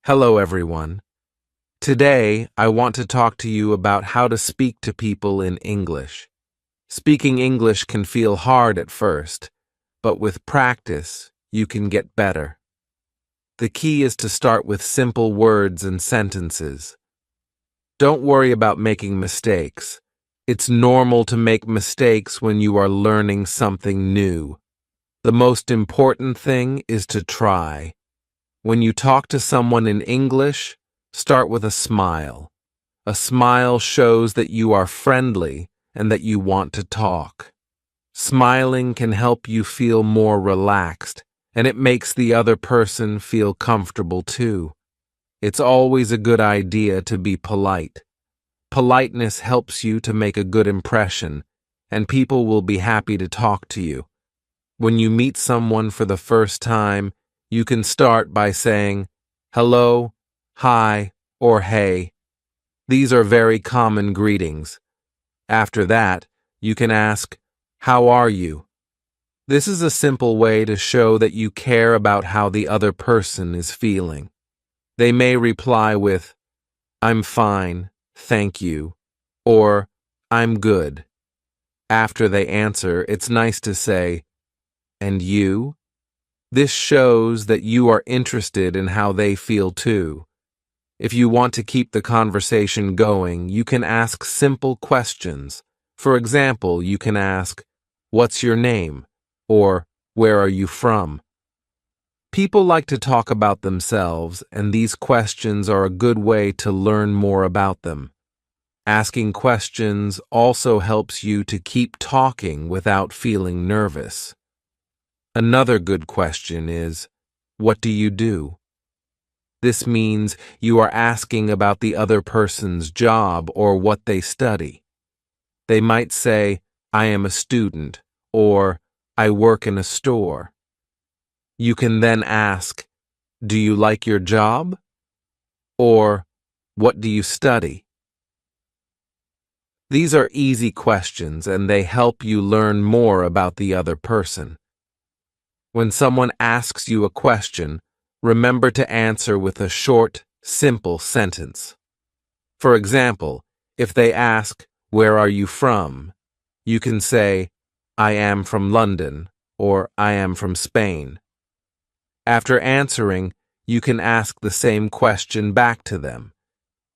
Hello, everyone. Today, I want to talk to you about how to speak to people in English. Speaking English can feel hard at first, but with practice, you can get better. The key is to start with simple words and sentences. Don't worry about making mistakes. It's normal to make mistakes when you are learning something new. The most important thing is to try. When you talk to someone in English, start with a smile. A smile shows that you are friendly and that you want to talk. Smiling can help you feel more relaxed, and it makes the other person feel comfortable too. It's always a good idea to be polite. Politeness helps you to make a good impression, and people will be happy to talk to you. When you meet someone for the first time, you can start by saying, hello, hi, or hey. These are very common greetings. After that, you can ask, how are you? This is a simple way to show that you care about how the other person is feeling. They may reply with, I'm fine, thank you, or I'm good. After they answer, it's nice to say, and you? This shows that you are interested in how they feel too. If you want to keep the conversation going, you can ask simple questions. For example, you can ask, what's your name? Or, where are you from? People like to talk about themselves, and these questions are a good way to learn more about them. Asking questions also helps you to keep talking without feeling nervous. Another good question is, what do you do? This means you are asking about the other person's job or what they study. They might say, I am a student, or I work in a store. You can then ask, do you like your job? Or, what do you study? These are easy questions and they help you learn more about the other person. When someone asks you a question, remember to answer with a short, simple sentence. For example, if they ask, where are you from? You can say, I am from London, or I am from Spain. After answering, you can ask the same question back to them.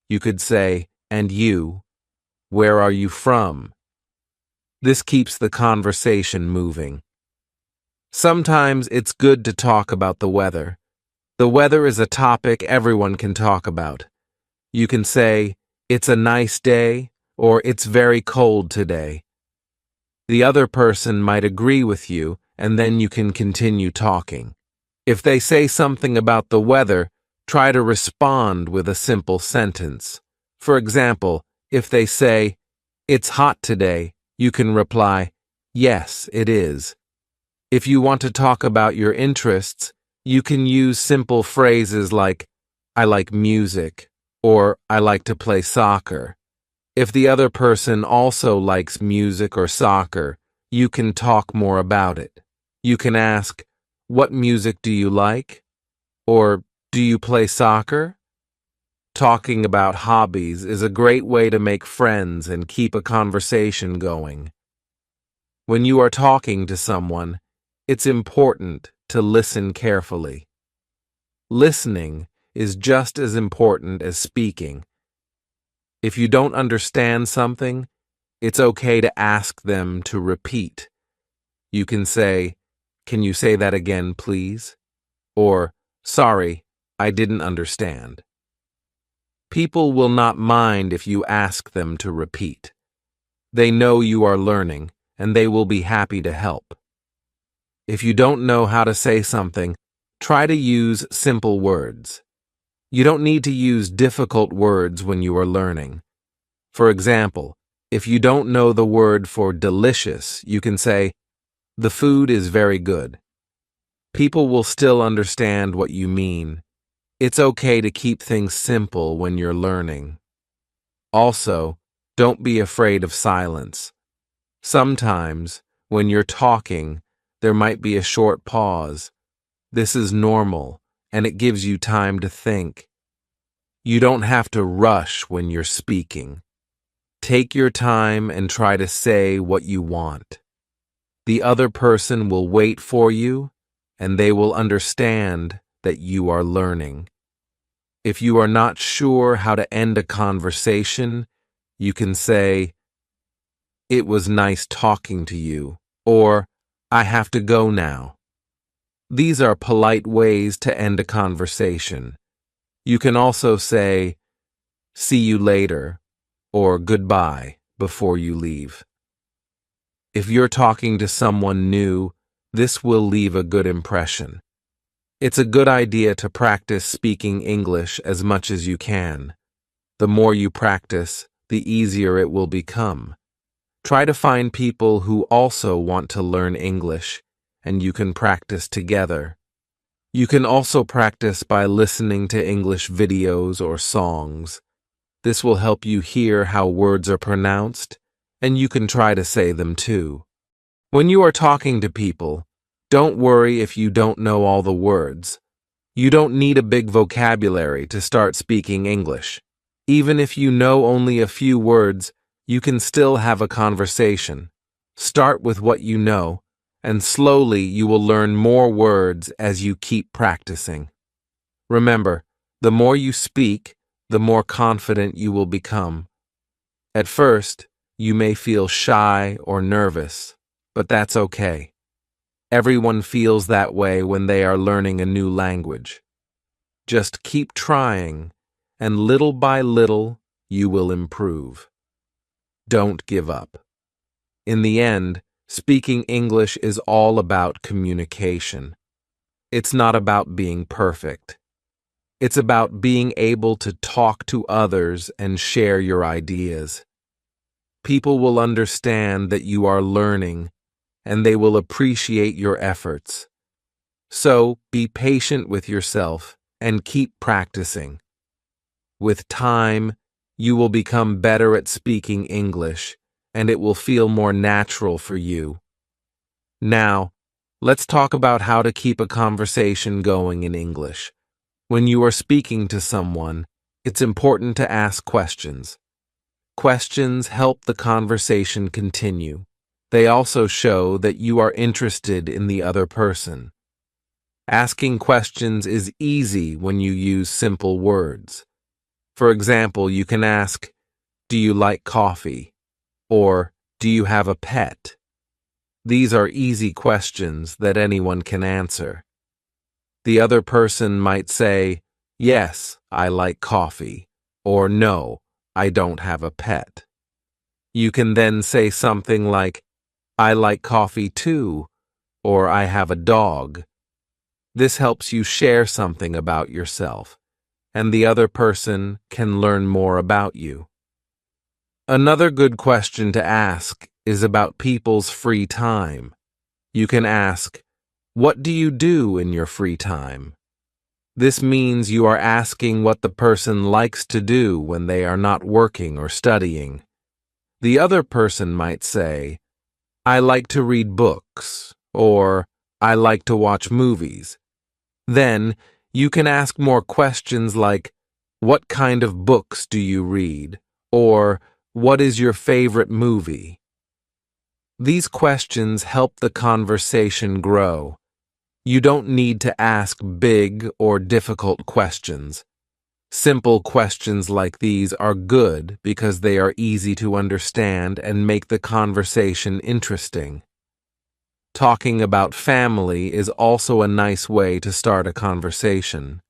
You could say, and you? Where are you from? This keeps the conversation moving. Sometimes it's good to talk about the weather. The weather is a topic everyone can talk about. You can say, it's a nice day, or it's very cold today. The other person might agree with you, and then you can continue talking. If they say something about the weather, try to respond with a simple sentence. For example, if they say, it's hot today, you can reply, yes, it is. If you want to talk about your interests, you can use simple phrases like, I like music, or I like to play soccer. If the other person also likes music or soccer, you can talk more about it. You can ask, what music do you like? Or, do you play soccer? Talking about hobbies is a great way to make friends and keep a conversation going. When you are talking to someone, it's important to listen carefully. Listening is just as important as speaking. If you don't understand something, it's okay to ask them to repeat. You can say, can you say that again, please? Or, sorry, I didn't understand. People will not mind if you ask them to repeat. They know you are learning, and they will be happy to help. If you don't know how to say something, try to use simple words. You don't need to use difficult words when you are learning. For example, if you don't know the word for delicious, you can say, the food is very good. People will still understand what you mean. It's okay to keep things simple when you're learning. Also, don't be afraid of silence. Sometimes, when you're talking, there might be a short pause. This is normal, and it gives you time to think. You don't have to rush when you're speaking. Take your time and try to say what you want. The other person will wait for you, and they will understand that you are learning. If you are not sure how to end a conversation, you can say, "It was nice talking to you," or "I have to go now." These are polite ways to end a conversation. You can also say, "See you later," or "Goodbye" before you leave. If you're talking to someone new, this will leave a good impression. It's a good idea to practice speaking English as much as you can. The more you practice, the easier it will become. Try to find people who also want to learn English, and you can practice together. You can also practice by listening to English videos or songs. This will help you hear how words are pronounced, and you can try to say them too. When you are talking to people, don't worry if you don't know all the words. You don't need a big vocabulary to start speaking English. Even if you know only a few words, you can still have a conversation. Start with what you know, and slowly you will learn more words as you keep practicing. Remember, the more you speak, the more confident you will become. At first, you may feel shy or nervous, but that's okay. Everyone feels that way when they are learning a new language. Just keep trying, and little by little, you will improve. Don't give up. In the end, speaking English is all about communication. It's not about being perfect. It's about being able to talk to others and share your ideas. People will understand that you are learning, and they will appreciate your efforts. So, be patient with yourself and keep practicing. With time, you will become better at speaking English, and it will feel more natural for you. Now, let's talk about how to keep a conversation going in English. When you are speaking to someone, it's important to ask questions. Questions help the conversation continue. They also show that you are interested in the other person. Asking questions is easy when you use simple words. For example, you can ask, "Do you like coffee?" or "Do you have a pet?" These are easy questions that anyone can answer. The other person might say, "Yes, I like coffee," or "No, I don't have a pet." You can then say something like, "I like coffee too," or "I have a dog." This helps you share something about yourself, and the other person can learn more about you. Another good question to ask is about people's free time. You can ask, "What do you do in your free time?" This means you are asking what the person likes to do when they are not working or studying. The other person might say, "I like to read books," or "I like to watch movies." Then, you can ask more questions like, "What kind of books do you read?" or "What is your favorite movie?" These questions help the conversation grow. You don't need to ask big or difficult questions. Simple questions like these are good because they are easy to understand and make the conversation interesting. Talking about family is also a nice way to start a conversation.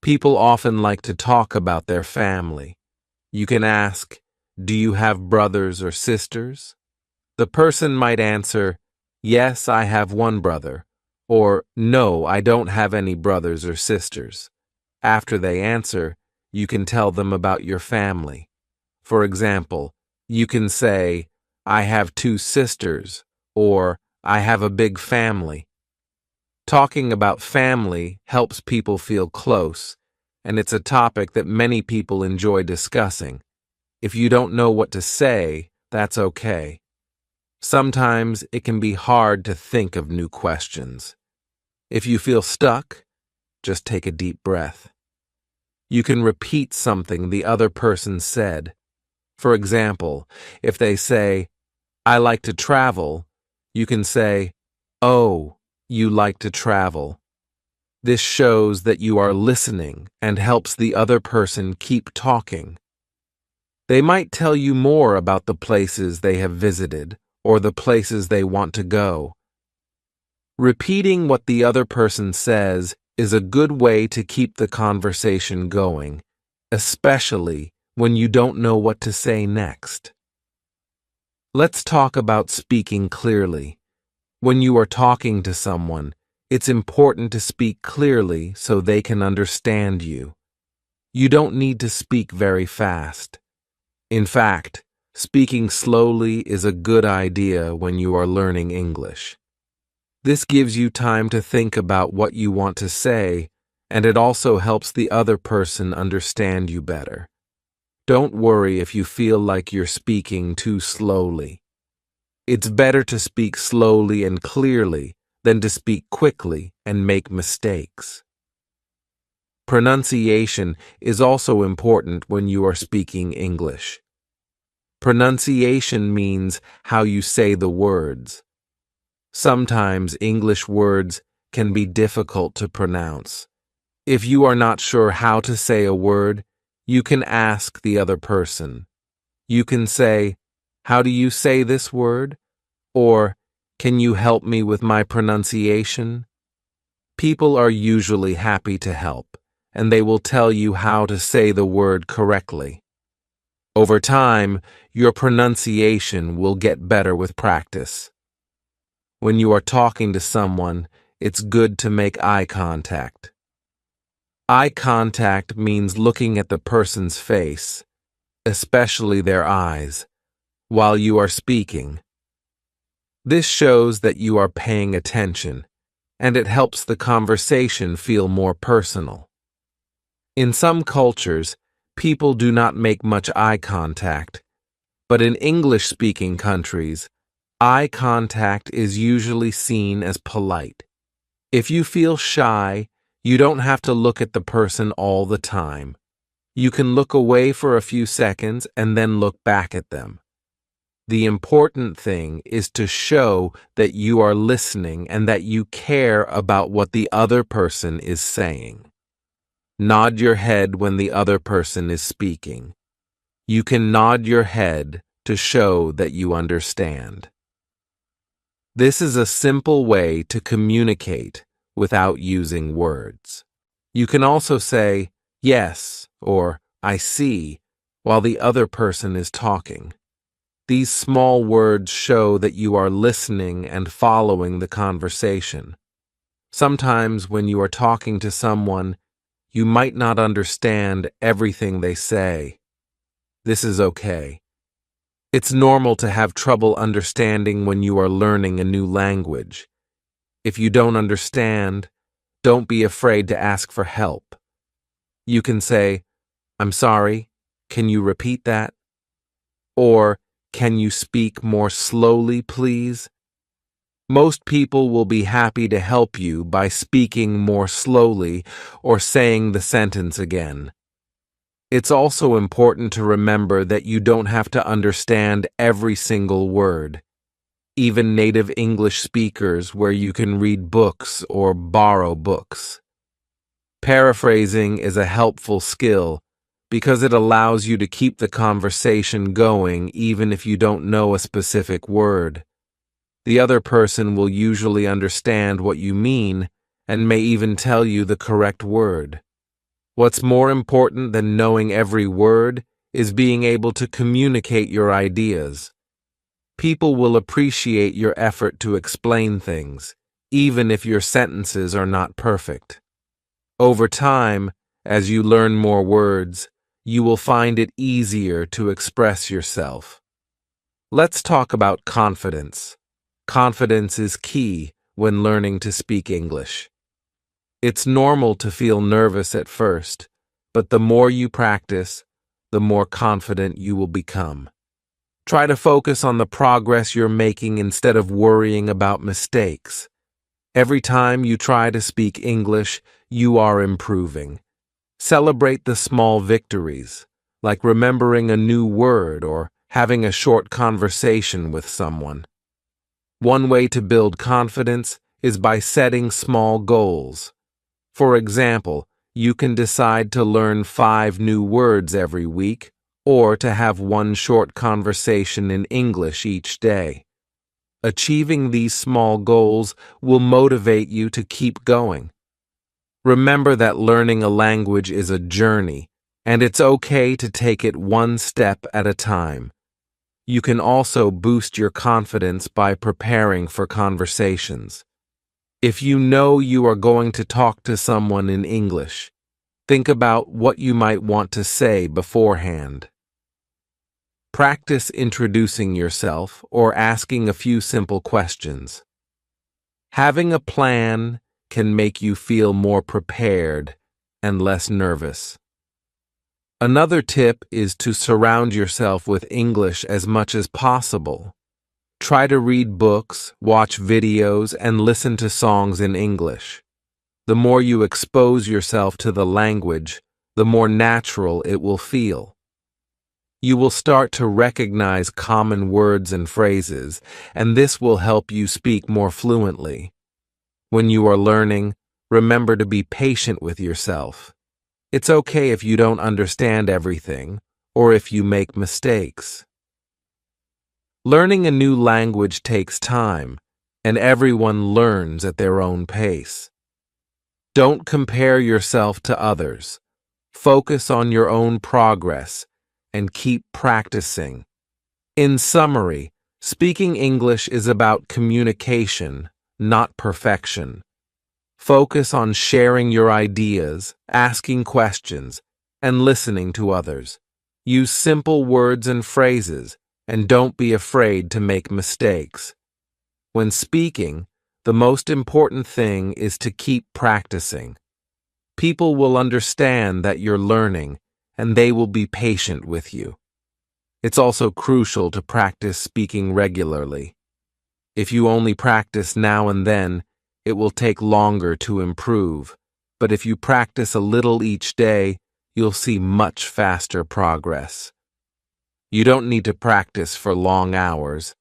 People often like to talk about their family. You can ask, "Do you have brothers or sisters?" The person might answer, "Yes, I have one brother," or "No, I don't have any brothers or sisters." After they answer, you can tell them about your family. For example, you can say, "I have two sisters," or "I have a big family." Talking about family helps people feel close, and it's a topic that many people enjoy discussing. If you don't know what to say, that's okay. Sometimes it can be hard to think of new questions. If you feel stuck, just take a deep breath. You can repeat something the other person said. For example, if they say, "I like to travel," you can say, "Oh, you like to travel." This shows that you are listening and helps the other person keep talking. They might tell you more about the places they have visited or the places they want to go. Repeating what the other person says is a good way to keep the conversation going, especially when you don't know what to say next. Let's talk about speaking clearly. When you are talking to someone, it's important to speak clearly so they can understand you. You don't need to speak very fast. In fact, speaking slowly is a good idea when you are learning English. This gives you time to think about what you want to say, and it also helps the other person understand you better. Don't worry if you feel like you're speaking too slowly. It's better to speak slowly and clearly than to speak quickly and make mistakes. Pronunciation is also important when you are speaking English. Pronunciation means how you say the words. Sometimes English words can be difficult to pronounce. If you are not sure how to say a word, you can ask the other person. You can say, "How do you say this word?" Or, "Can you help me with my pronunciation?" People are usually happy to help, and they will tell you how to say the word correctly. Over time, your pronunciation will get better with practice. When you are talking to someone, it's good to make eye contact. Eye contact means looking at the person's face, especially their eyes, while you are speaking. This shows that you are paying attention, and it helps the conversation feel more personal. In some cultures, people do not make much eye contact, but in English-speaking countries, eye contact is usually seen as polite. If you feel shy, you don't have to look at the person all the time. You can look away for a few seconds and then look back at them. The important thing is to show that you are listening and that you care about what the other person is saying. Nod your head when the other person is speaking. You can nod your head to show that you understand. This is a simple way to communicate without using words. You can also say, "Yes," or "I see," while the other person is talking. These small words show that you are listening and following the conversation. Sometimes when you are talking to someone, you might not understand everything they say. This is okay. It's normal to have trouble understanding when you are learning a new language. If you don't understand, don't be afraid to ask for help. You can say, "I'm sorry, can you repeat that?" Or, "Can you speak more slowly, please?" Most people will be happy to help you by speaking more slowly or saying the sentence again. It's also important to remember that you don't have to understand every single word. Even native English speakers where you can read books or borrow books. Paraphrasing is a helpful skill because it allows you to keep the conversation going even if you don't know a specific word. The other person will usually understand what you mean and may even tell you the correct word. What's more important than knowing every word is being able to communicate your ideas. People will appreciate your effort to explain things, even if your sentences are not perfect. Over time, as you learn more words, you will find it easier to express yourself. Let's talk about confidence. Confidence is key when learning to speak English. It's normal to feel nervous at first, but the more you practice, the more confident you will become. Try to focus on the progress you're making instead of worrying about mistakes. Every time you try to speak English, you are improving. Celebrate the small victories, like remembering a new word or having a short conversation with someone. One way to build confidence is by setting small goals. For example, you can decide to learn 5 new words every week or to have one short conversation in English each day. Achieving these small goals will motivate you to keep going. Remember that learning a language is a journey, and it's okay to take it one step at a time. You can also boost your confidence by preparing for conversations. If you know you are going to talk to someone in English, think about what you might want to say beforehand. Practice introducing yourself or asking a few simple questions. Having a plan can make you feel more prepared and less nervous. Another tip is to surround yourself with English as much as possible. Try to read books, watch videos, and listen to songs in English. The more you expose yourself to the language, the more natural it will feel. You will start to recognize common words and phrases, and this will help you speak more fluently. When you are learning, remember to be patient with yourself. It's okay if you don't understand everything, or if you make mistakes. Learning a new language takes time, and everyone learns at their own pace. Don't compare yourself to others. Focus on your own progress and keep practicing. In summary, speaking English is about communication, not perfection. Focus on sharing your ideas, asking questions, and listening to others. Use simple words and phrases, and don't be afraid to make mistakes. When speaking, the most important thing is to keep practicing. People will understand that you're learning, and they will be patient with you. It's also crucial to practice speaking regularly. If you only practice now and then, it will take longer to improve, but if you practice a little each day, you'll see much faster progress. You don't need to practice for long hours.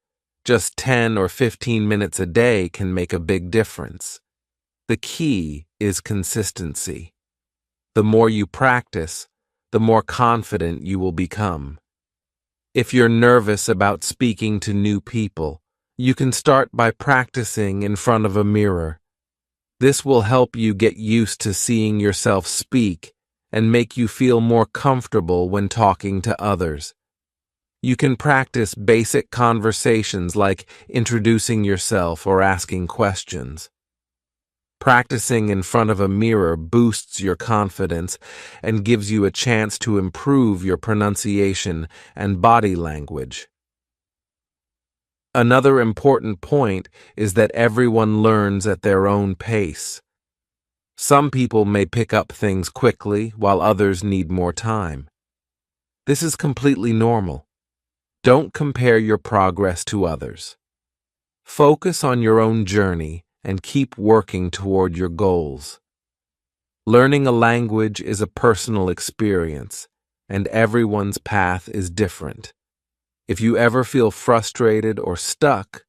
Just 10 or 15 minutes a day can make a big difference. The key is consistency. The more you practice, the more confident you will become. If you're nervous about speaking to new people, you can start by practicing in front of a mirror. This will help you get used to seeing yourself speak and make you feel more comfortable when talking to others. You can practice basic conversations like introducing yourself or asking questions. Practicing in front of a mirror boosts your confidence and gives you a chance to improve your pronunciation and body language. Another important point is that everyone learns at their own pace. Some people may pick up things quickly while others need more time. This is completely normal. Don't compare your progress to others. Focus on your own journey and keep working toward your goals. Learning a language is a personal experience, and everyone's path is different. If you ever feel frustrated or stuck,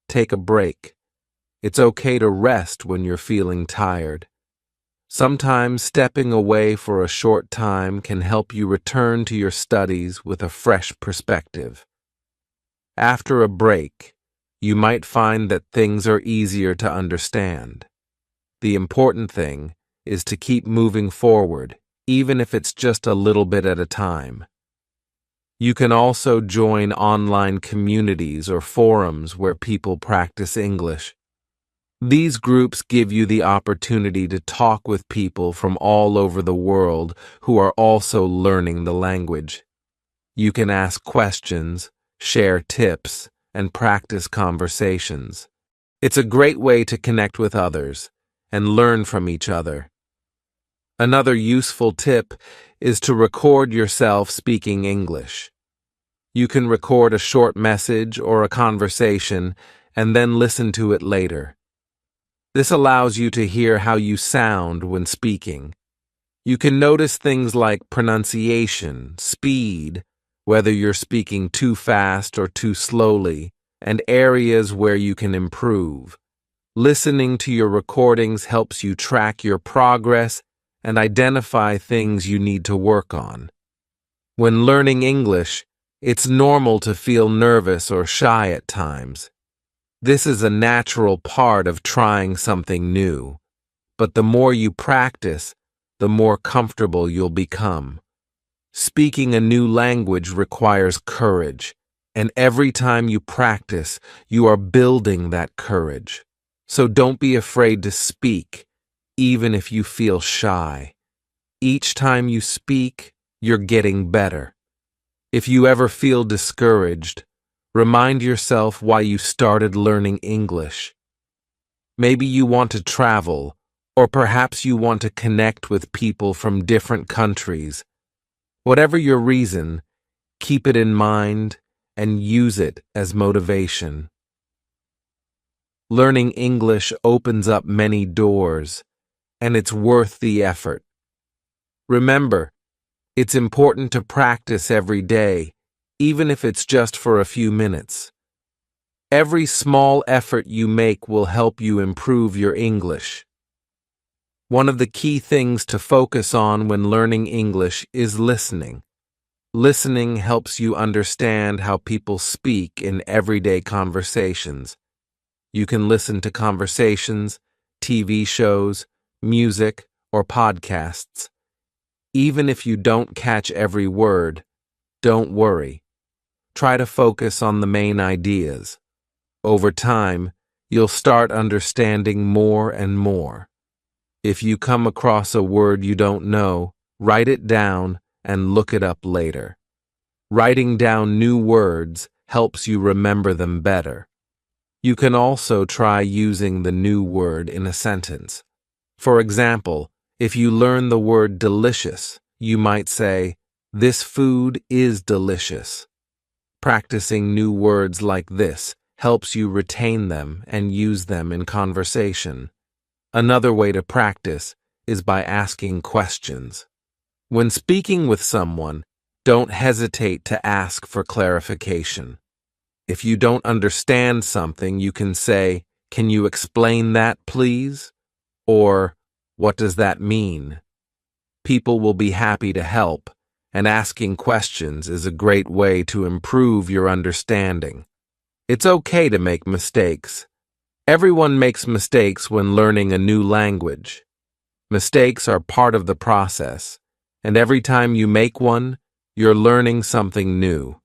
take a break. It's okay to rest when you're feeling tired. Sometimes stepping away for a short time can help you return to your studies with a fresh perspective. After a break, you might find that things are easier to understand. The important thing is to keep moving forward, even if it's just a little bit at a time. You can also join online communities or forums where people practice English. These groups give you the opportunity to talk with people from all over the world who are also learning the language. You can ask questions, share tips, and practice conversations. It's a great way to connect with others and learn from each other. Another useful tip is to record yourself speaking English. You can record a short message or a conversation and then listen to it later. This allows you to hear how you sound when speaking. You can notice things like pronunciation, speed, whether you're speaking too fast or too slowly, and areas where you can improve. Listening to your recordings helps you track your progress and identify things you need to work on. When learning English, it's normal to feel nervous or shy at times. This is a natural part of trying something new, but the more you practice, the more comfortable you'll become. Speaking a new language requires courage, and every time you practice, you are building that courage. So don't be afraid to speak, even if you feel shy. Each time you speak, you're getting better. If you ever feel discouraged, remind yourself why you started learning English. Maybe you want to travel, or perhaps you want to connect with people from different countries. Whatever your reason, keep it in mind and use it as motivation. Learning English opens up many doors, and it's worth the effort. Remember, it's important to practice every day, even if it's just for a few minutes. Every small effort you make will help you improve your English. One of the key things to focus on when learning English is listening. Listening helps you understand how people speak in everyday conversations. You can listen to conversations, TV shows, music, or podcasts. Even if you don't catch every word, don't worry. Try to focus on the main ideas. Over time, you'll start understanding more and more. If you come across a word you don't know, write it down and look it up later. Writing down new words helps you remember them better. You can also try using the new word in a sentence. For example, if you learn the word delicious, you might say, "This food is delicious." Practicing new words like this helps you retain them and use them in conversation. Another way to practice is by asking questions. When speaking with someone, don't hesitate to ask for clarification. If you don't understand something, you can say, "Can you explain that, please?" Or, "What does that mean?" People will be happy to help, and asking questions is a great way to improve your understanding. It's okay to make mistakes. Everyone makes mistakes when learning a new language. Mistakes are part of the process, and every time you make one, you're learning something new.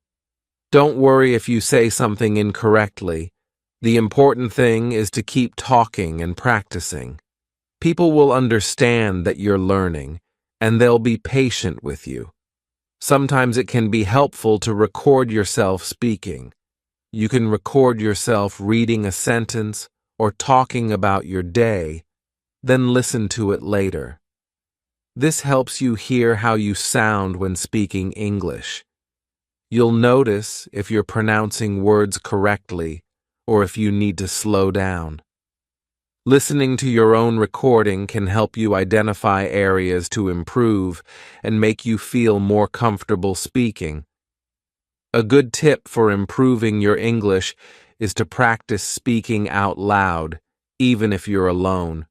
Don't worry if you say something incorrectly. The important thing is to keep talking and practicing. People will understand that you're learning, and they'll be patient with you. Sometimes it can be helpful to record yourself speaking. You can record yourself reading a sentence or talking about your day, then listen to it later. This helps you hear how you sound when speaking English. You'll notice if you're pronouncing words correctly or if you need to slow down. Listening to your own recording can help you identify areas to improve and make you feel more comfortable speaking. A good tip for improving your English is to practice speaking out loud, even if you're alone.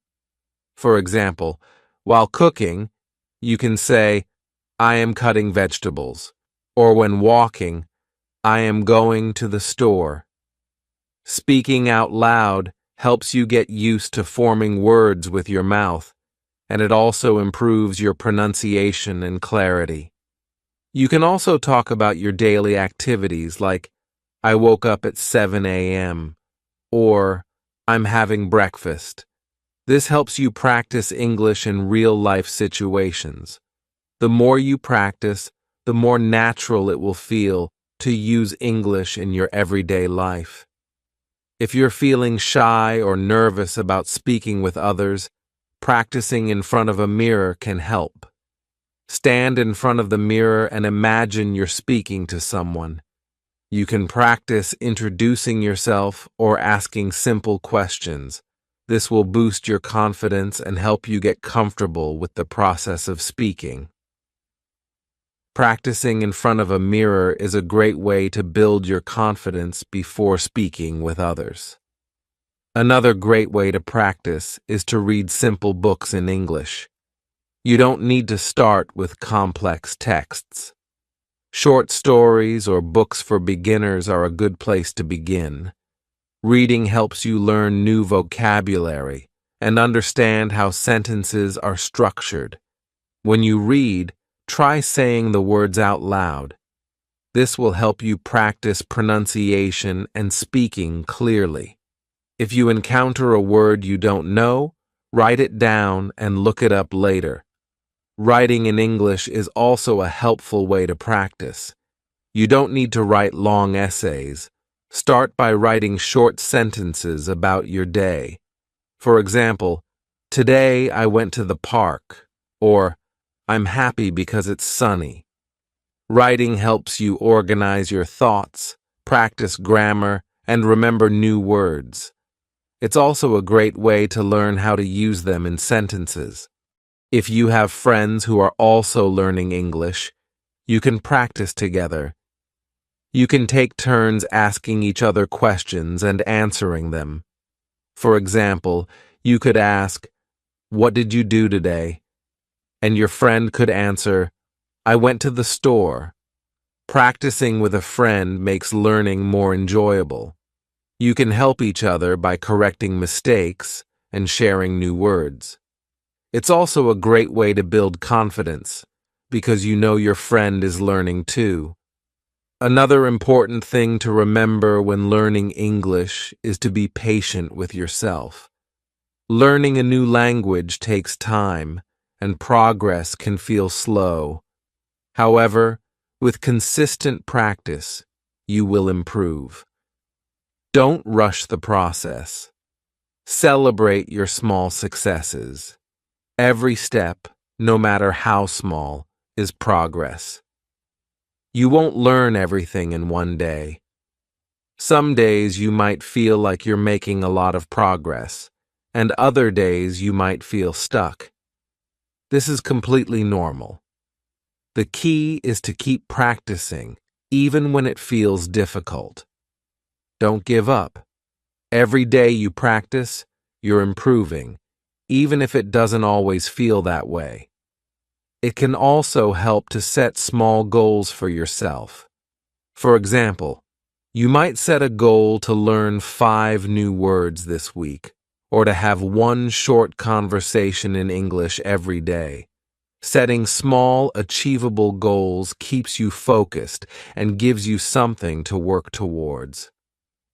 For example, while cooking, you can say, "I am cutting vegetables," or when walking, "I am going to the store." Speaking out loud helps you get used to forming words with your mouth, and it also improves your pronunciation and clarity. You can also talk about your daily activities like, "I woke up at 7 a.m." or "I'm having breakfast." This helps you practice English in real-life situations. The more you practice, the more natural it will feel to use English in your everyday life. If you're feeling shy or nervous about speaking with others, practicing in front of a mirror can help. Stand in front of the mirror and imagine you're speaking to someone. You can practice introducing yourself or asking simple questions. This will boost your confidence and help you get comfortable with the process of speaking. Practicing in front of a mirror is a great way to build your confidence before speaking with others. Another great way to practice is to read simple books in English. You don't need to start with complex texts. Short stories or books for beginners are a good place to begin. Reading helps you learn new vocabulary and understand how sentences are structured. When you read, try saying the words out loud. This will help you practice pronunciation and speaking clearly. If you encounter a word you don't know, write it down and look it up later. Writing in English is also a helpful way to practice. You don't need to write long essays. Start by writing short sentences about your day. For example, today I went to the park, or I'm happy because it's sunny. Writing helps you organize your thoughts, practice grammar, and remember new words. It's also a great way to learn how to use them in sentences. If you have friends who are also learning English, you can practice together. You can take turns asking each other questions and answering them. For example, you could ask, "What did you do today?" And your friend could answer, "I went to the store." Practicing with a friend makes learning more enjoyable. You can help each other by correcting mistakes and sharing new words. It's also a great way to build confidence because you know your friend is learning too. Another important thing to remember when learning English is to be patient with yourself. Learning a new language takes time, and progress can feel slow. However, with consistent practice, you will improve. Don't rush the process. Celebrate your small successes. Every step, no matter how small, is progress. You won't learn everything in one day. Some days you might feel like you're making a lot of progress, and other days you might feel stuck. This is completely normal. The key is to keep practicing, even when it feels difficult. Don't give up. Every day you practice, you're improving, even if it doesn't always feel that way. It can also help to set small goals for yourself. For example, you might set a goal to learn 5 new words this week, or to have one short conversation in English every day. Setting small, achievable goals keeps you focused and gives you something to work towards.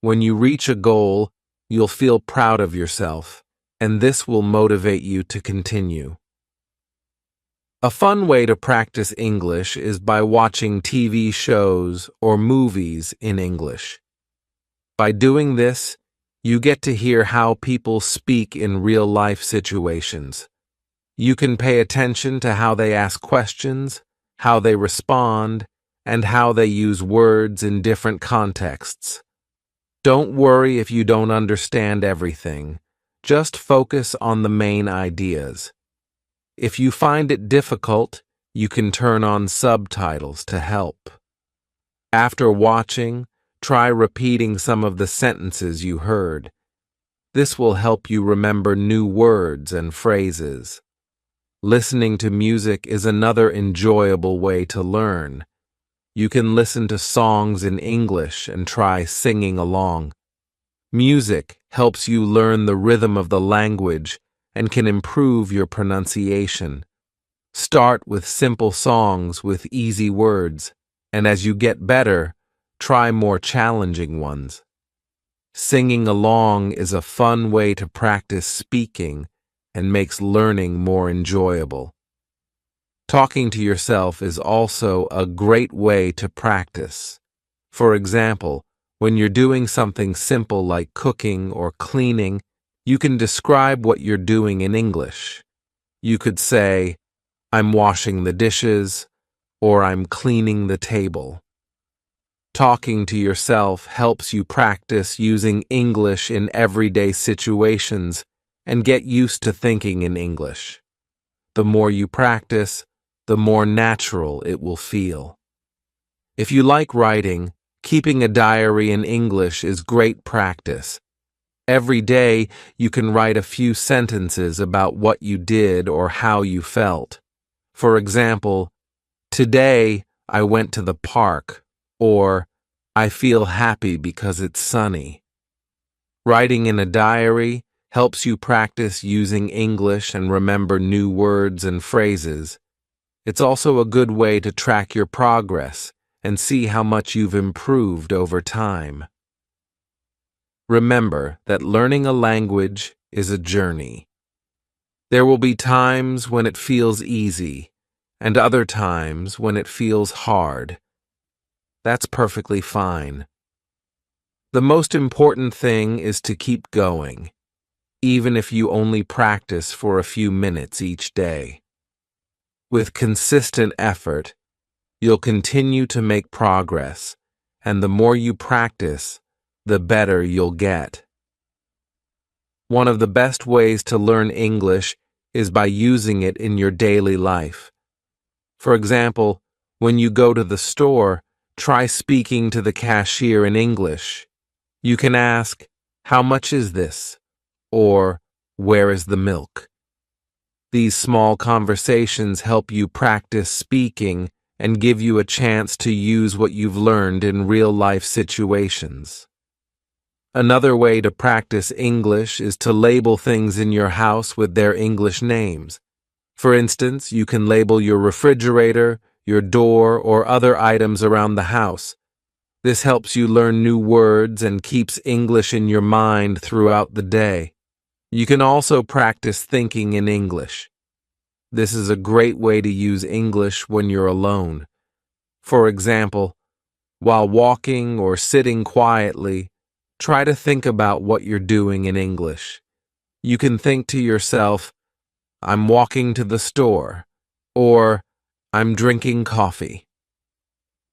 When you reach a goal, you'll feel proud of yourself, and this will motivate you to continue. A fun way to practice English is by watching TV shows or movies in English. By doing this, you get to hear how people speak in real-life situations. You can pay attention to how they ask questions, how they respond, and how they use words in different contexts. Don't worry if you don't understand everything. Just focus on the main ideas. If you find it difficult, you can turn on subtitles to help. After watching, try repeating some of the sentences you heard. This will help you remember new words and phrases. Listening to music is another enjoyable way to learn. You can listen to songs in English and try singing along. Music helps you learn the rhythm of the language and can improve your pronunciation. Start with simple songs with easy words, and as you get better, try more challenging ones. Singing along is a fun way to practice speaking and makes learning more enjoyable. Talking to yourself is also a great way to practice. For example, when you're doing something simple like cooking or cleaning, you can describe what you're doing in English. You could say, "I'm washing the dishes," or "I'm cleaning the table." Talking to yourself helps you practice using English in everyday situations and get used to thinking in English. The more you practice, the more natural it will feel. If you like writing, keeping a diary in English is great practice. Every day, you can write a few sentences about what you did or how you felt. For example, today I went to the park, or I feel happy because it's sunny. Writing in a diary helps you practice using English and remember new words and phrases. It's also a good way to track your progress and see how much you've improved over time. Remember that learning a language is a journey. There will be times when it feels easy, and other times when it feels hard. That's perfectly fine. The most important thing is to keep going, even if you only practice for a few minutes each day. With consistent effort, you'll continue to make progress, and the more you practice, the better you'll get. One of the best ways to learn English is by using it in your daily life. For example, when you go to the store, try speaking to the cashier in English. You can ask, "How much is this?" or "Where is the milk?" These small conversations help you practice speaking and give you a chance to use what you've learned in real-life situations. Another way to practice English is to label things in your house with their English names. For instance, you can label your refrigerator, your door, or other items around the house. This helps you learn new words and keeps English in your mind throughout the day. You can also practice thinking in English. This is a great way to use English when you're alone. For example, while walking or sitting quietly, try to think about what you're doing in English. You can think to yourself, "I'm walking to the store," or "I'm drinking coffee."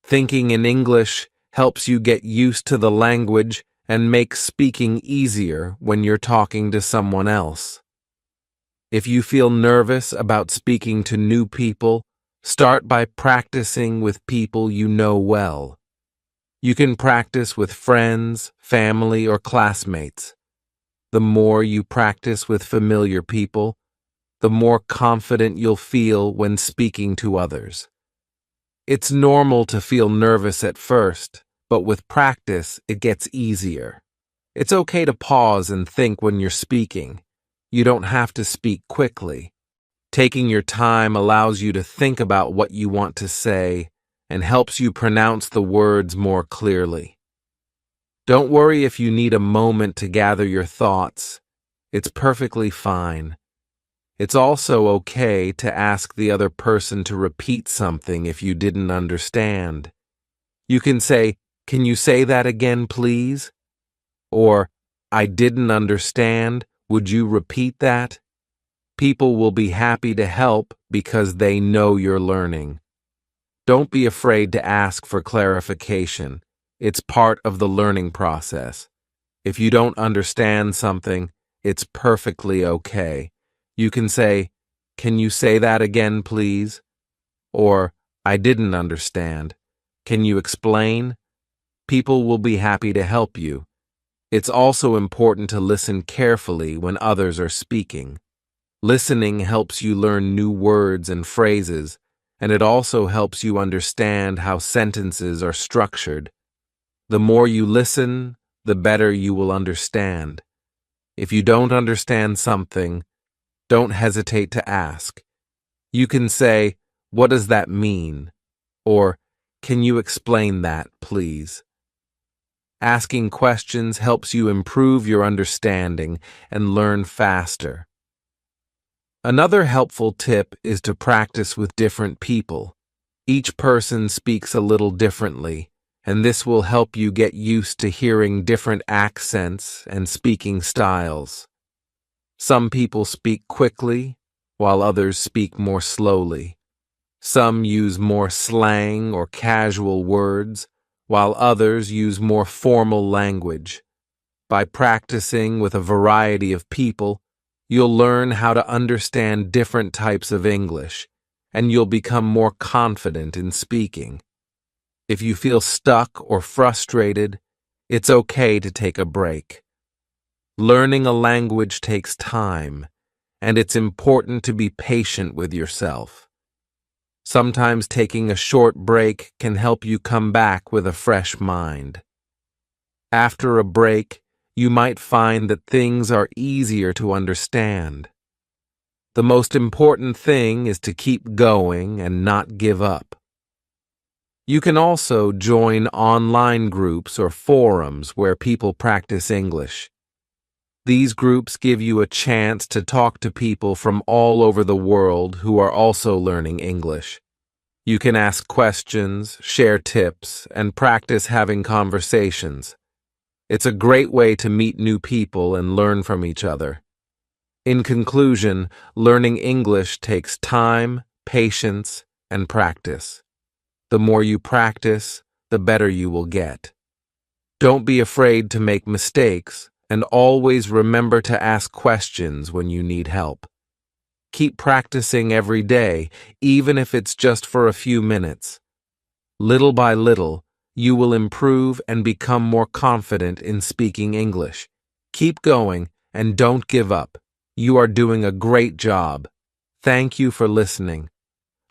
Thinking in English helps you get used to the language and makes speaking easier when you're talking to someone else. If you feel nervous about speaking to new people, start by practicing with people you know well. You can practice with friends, family, or classmates. The more you practice with familiar people, the more confident you'll feel when speaking to others. It's normal to feel nervous at first, but with practice, it gets easier. It's okay to pause and think when you're speaking. You don't have to speak quickly. Taking your time allows you to think about what you want to say and helps you pronounce the words more clearly. Don't worry if you need a moment to gather your thoughts. It's perfectly fine. It's also okay to ask the other person to repeat something if you didn't understand. You can say, "Can you say that again, please?" Or, "I didn't understand. Would you repeat that?" People will be happy to help because they know you're learning. Don't be afraid to ask for clarification. It's part of the learning process. If you don't understand something, it's perfectly okay. You can say, "Can you say that again, please?" Or, "I didn't understand. Can you explain?" People will be happy to help you. It's also important to listen carefully when others are speaking. Listening helps you learn new words and phrases, and it also helps you understand how sentences are structured. The more you listen, the better you will understand. If you don't understand something, don't hesitate to ask. You can say, "What does that mean?" Or, "Can you explain that, please?" Asking questions helps you improve your understanding and learn faster. Another helpful tip is to practice with different people. Each person speaks a little differently, and this will help you get used to hearing different accents and speaking styles. Some people speak quickly, while others speak more slowly. Some use more slang or casual words, while others use more formal language. By practicing with a variety of people, you'll learn how to understand different types of English, and you'll become more confident in speaking. If you feel stuck or frustrated, it's okay to take a break. Learning a language takes time, and it's important to be patient with yourself. Sometimes taking a short break can help you come back with a fresh mind. After a break, you might find that things are easier to understand. The most important thing is to keep going and not give up. You can also join online groups or forums where people practice English. These groups give you a chance to talk to people from all over the world who are also learning English. You can ask questions, share tips, and practice having conversations. It's a great way to meet new people and learn from each other. In conclusion, learning English takes time, patience, and practice. The more you practice, the better you will get. Don't be afraid to make mistakes, and always remember to ask questions when you need help. Keep practicing every day, even if it's just for a few minutes. Little by little, you will improve and become more confident in speaking English. Keep going and don't give up. You are doing a great job. Thank you for listening.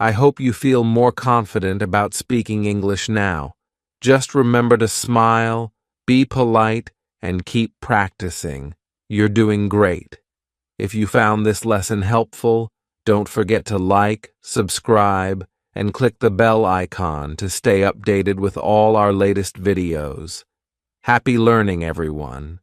I hope you feel more confident about speaking English now. Just remember to smile, be polite, and keep practicing. You're doing great. If you found this lesson helpful, don't forget to like, subscribe, and click the bell icon to stay updated with all our latest videos. Happy learning, everyone.